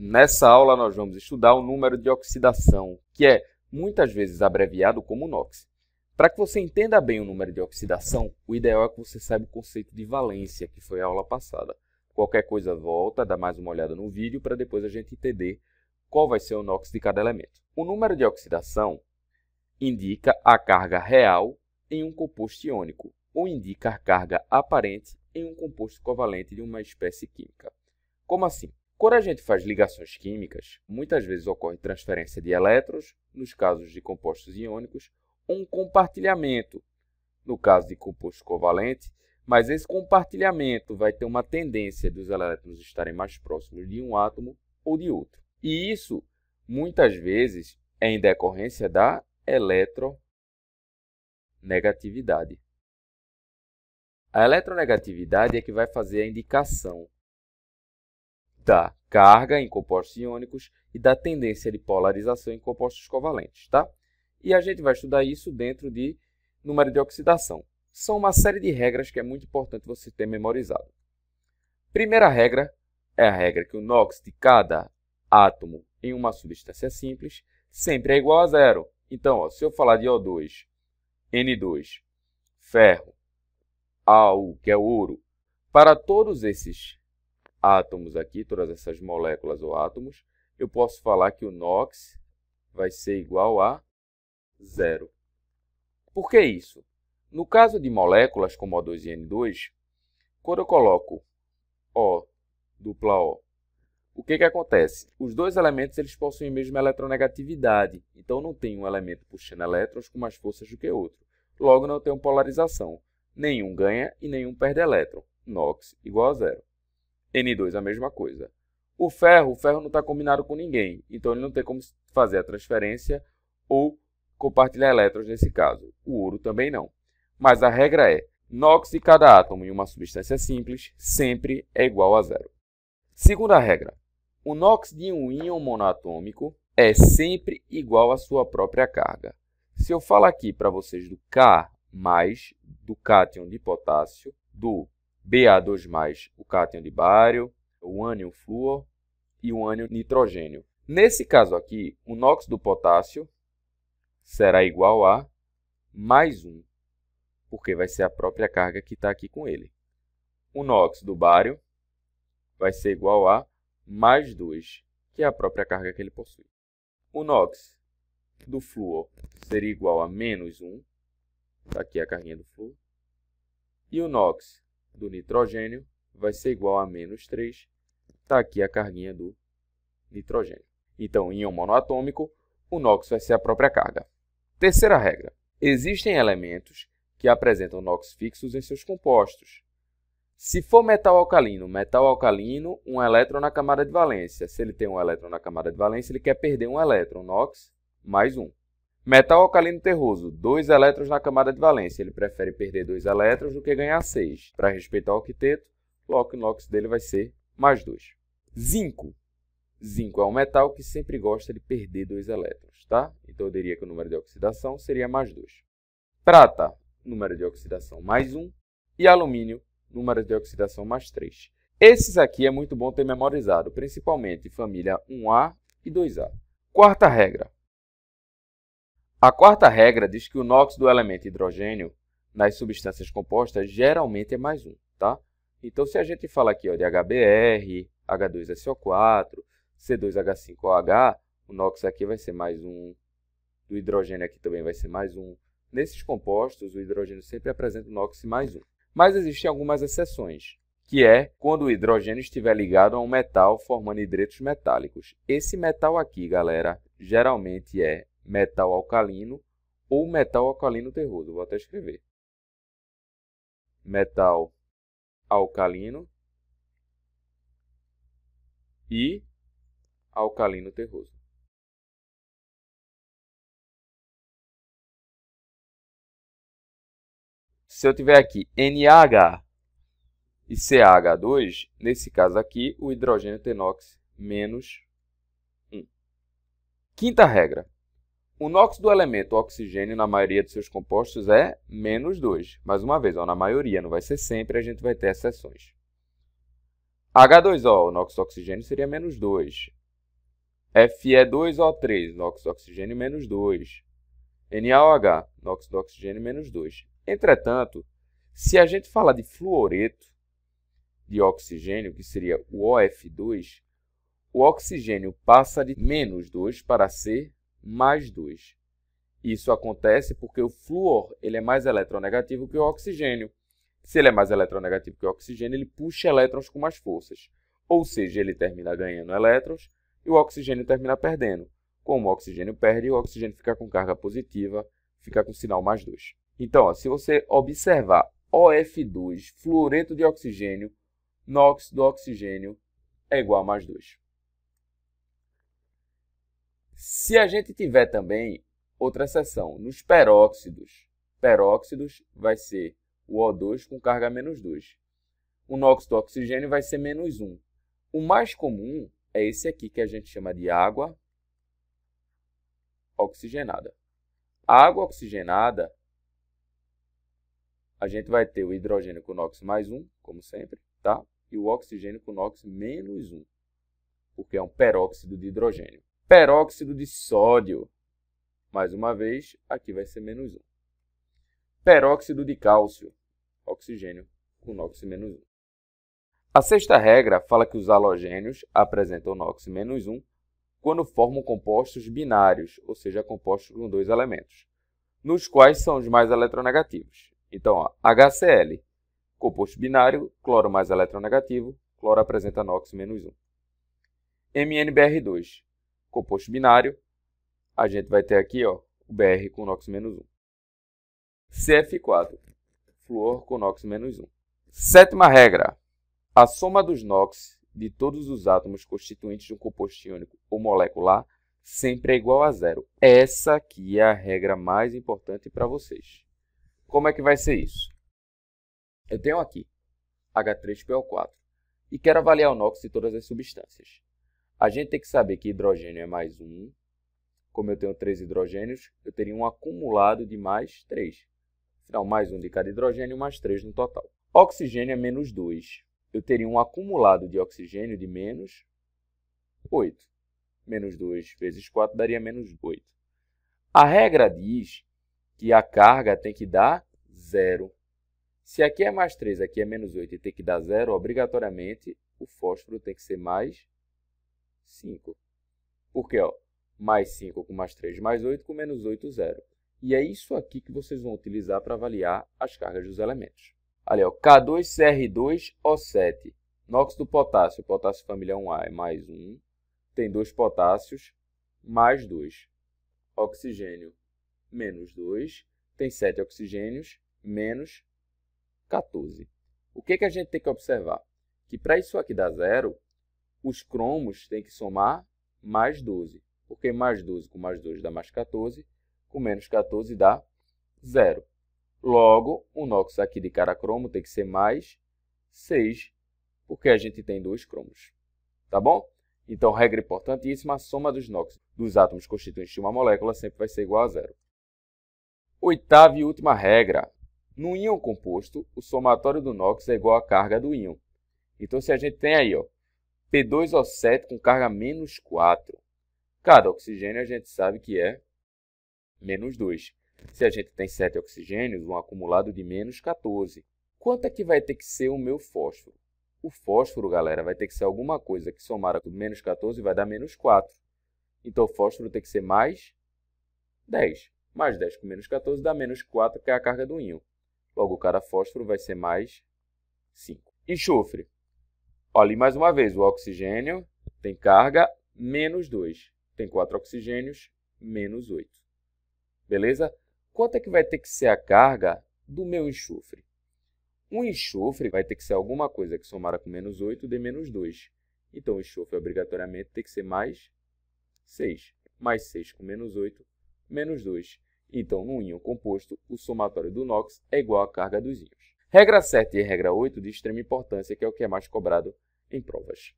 Nessa aula nós vamos estudar o número de oxidação, que é muitas vezes abreviado como NOx. Para que você entenda bem o número de oxidação, o ideal é que você saiba o conceito de valência, que foi a aula passada. Qualquer coisa volta, dá mais uma olhada no vídeo para depois a gente entender qual vai ser o NOx de cada elemento. O número de oxidação indica a carga real em um composto iônico, ou indica a carga aparente em um composto covalente de uma espécie química. Como assim? Quando a gente faz ligações químicas, muitas vezes ocorre transferência de elétrons, nos casos de compostos iônicos, ou um compartilhamento, no caso de composto covalente, mas esse compartilhamento vai ter uma tendência dos elétrons estarem mais próximos de um átomo ou de outro. E isso, muitas vezes, é em decorrência da eletronegatividade. A eletronegatividade é que vai fazer a indicação da carga em compostos iônicos e da tendência de polarização em compostos covalentes, tá? E a gente vai estudar isso dentro de número de oxidação. São uma série de regras que é muito importante você ter memorizado. Primeira regra é a regra que o NOx de cada átomo em uma substância simples sempre é igual a zero. Então, se eu falar de O2, N2, ferro, AU, que é ouro, para todos esses átomos aqui, todas essas moléculas ou átomos, eu posso falar que o NOx vai ser igual a zero. Por que isso? No caso de moléculas como O2 e N2, quando eu coloco O, dupla O, o que acontece? Os dois elementos eles possuem a mesma eletronegatividade, então não tem um elemento puxando elétrons com mais forças do que outro. Logo, não tem polarização. Nenhum ganha e nenhum perde elétron. NOx igual a zero. N2 a mesma coisa. O ferro não está combinado com ninguém, então ele não tem como fazer a transferência ou compartilhar elétrons nesse caso. O ouro também não. Mas a regra é, NOx de cada átomo em uma substância simples sempre é igual a zero. Segunda regra, o NOx de um íon monoatômico é sempre igual à sua própria carga. Se eu falar aqui para vocês do K+, do cátion de potássio, do Ba2+, o cátion de bário, o ânion flúor e o ânion nitrogênio. Nesse caso aqui, o NOx do potássio será igual a +1, porque vai ser a própria carga que está aqui com ele. O NOx do bário vai ser igual a +2, que é a própria carga que ele possui. O NOx do flúor seria igual a -1, está aqui a carguinha do flúor. E o NOx do nitrogênio vai ser igual a -3, está aqui a carguinha do nitrogênio. Então, em íon monoatômico, o NOx vai ser a própria carga. Terceira regra, existem elementos que apresentam NOx fixos em seus compostos. Se for metal alcalino, um elétron na camada de valência. Se ele tem um elétron na camada de valência, ele quer perder um elétron, NOx +1. Metal alcalino terroso, 2 elétrons na camada de valência. Ele prefere perder 2 elétrons do que ganhar 6. Para respeitar o octeto, logo o NOx dele vai ser +2. Zinco. Zinco é um metal que sempre gosta de perder 2 elétrons, tá? Então eu diria que o número de oxidação seria +2. Prata, número de oxidação +1. E alumínio, número de oxidação +3. Esses aqui é muito bom ter memorizado, principalmente família 1A e 2A. Quarta regra. A quarta regra diz que o NOx do elemento hidrogênio nas substâncias compostas geralmente é +1, tá? Então, se a gente fala aqui de HBr, H2SO4, C2H5OH, o NOx aqui vai ser +1, do hidrogênio aqui também vai ser +1. Nesses compostos, o hidrogênio sempre apresenta o NOx +1. Mas existem algumas exceções, que é quando o hidrogênio estiver ligado a um metal formando hidretos metálicos. Esse metal aqui, galera, geralmente é metal alcalino ou metal alcalino terroso. Vou até escrever. Metal alcalino e alcalino terroso. Se eu tiver aqui NaH e CaH2, nesse caso aqui, o hidrogênio tem NOx -1. Quinta regra. O NOx do elemento oxigênio, na maioria de seus compostos, é -2. Mais uma vez, na maioria, não vai ser sempre, a gente vai ter exceções. H2O, o NOx do oxigênio, seria -2. Fe2O3, NOx do oxigênio, menos 2. NaOH, NOx do oxigênio, menos 2. Entretanto, se a gente falar de fluoreto de oxigênio, que seria o OF2, o oxigênio passa de menos 2 para ser mais 2. Isso acontece porque o flúor ele é mais eletronegativo que o oxigênio. Se ele é mais eletronegativo que o oxigênio, ele puxa elétrons com mais forças. Ou seja, ele termina ganhando elétrons e o oxigênio termina perdendo. Como o oxigênio perde, o oxigênio fica com carga positiva, fica com sinal mais 2. Então, ó, se você observar OF2, fluoreto de oxigênio, NOx do oxigênio é igual a mais 2. Se a gente tiver também outra seção, nos peróxidos, vai ser o O2 com carga menos 2. O NOx do oxigênio vai ser menos 1. O mais comum é esse aqui, que a gente chama de água oxigenada. A água oxigenada, a gente vai ter o hidrogênio com NOx mais 1, como sempre, tá? E o oxigênio com NOx menos 1, porque é um peróxido de hidrogênio. Peróxido de sódio, mais uma vez, aqui vai ser menos 1. Peróxido de cálcio, oxigênio com NOx menos 1. A sexta regra fala que os halogênios apresentam NOx menos 1 quando formam compostos binários, ou seja, compostos com 2 elementos, nos quais são os mais eletronegativos. Então, ó, HCl, composto binário, cloro mais eletronegativo, cloro apresenta NOx menos 1. MnBr2, composto binário, a gente vai ter aqui ó, o Br com NOx menos 1. CF4, flúor com NOx menos 1. Sétima regra, a soma dos NOx de todos os átomos constituintes de um composto iônico ou molecular sempre é igual a zero. Essa aqui é a regra mais importante para vocês. Como é que vai ser isso? Eu tenho aqui H3PO4 e quero avaliar o NOx de todas as substâncias. A gente tem que saber que hidrogênio é mais 1. Como eu tenho 3 hidrogênios, eu teria um acumulado de mais 3. Afinal, mais 1 de cada hidrogênio, mais 3 no total. Oxigênio é menos 2. Eu teria um acumulado de oxigênio de menos 8. Menos 2 vezes 4 daria menos 8. A regra diz que a carga tem que dar 0. Se aqui é mais 3, aqui é menos 8 e tem que dar 0, obrigatoriamente o fósforo tem que ser mais 5. Por quê? Ó, mais 5 com mais 3 mais 8 com menos 8, 0. E é isso aqui que vocês vão utilizar para avaliar as cargas dos elementos. Ali, ó, K2CR2O7, NOx do potássio, potássio família 1A é mais 1, tem 2 potássios, mais 2. Oxigênio, menos 2, tem 7 oxigênios, menos 14. O que a gente tem que observar? Que para isso aqui dar 0, os cromos têm que somar mais 12, porque mais 12 com mais 2 dá mais 14, com menos 14 dá 0. Logo, o NOx aqui de cada cromo tem que ser mais 6, porque a gente tem 2 cromos. Tá bom? Então, regra importantíssima, a soma dos NOx dos átomos constituintes de uma molécula sempre vai ser igual a 0. Oitava e última regra. No íon composto, o somatório do NOx é igual à carga do íon. Então, se a gente tem aí ó, P2O7 com carga menos 4, cada oxigênio a gente sabe que é menos 2. Se a gente tem 7 oxigênios, um acumulado de menos 14. Quanto é que vai ter que ser o meu fósforo? O fósforo, galera, vai ter que ser alguma coisa que somar com menos 14 vai dar menos 4. Então, o fósforo tem que ser mais 10. Mais 10 com menos 14 dá menos 4, que é a carga do íon. Logo, cada fósforo vai ser mais 5. Enxofre. Olha ali mais uma vez, o oxigênio tem carga menos 2. Tem 4 oxigênios, menos 8. Beleza? Quanto é que vai ter que ser a carga do meu enxofre? Um enxofre vai ter que ser alguma coisa que somara com menos 8 dê menos 2. Então, o enxofre obrigatoriamente tem que ser mais 6. Mais 6 com menos 8, menos 2. Então, no íon composto, o somatório do NOx é igual à carga dos íons. Regra 7 e regra 8 de extrema importância, que é o que é mais cobrado em provas.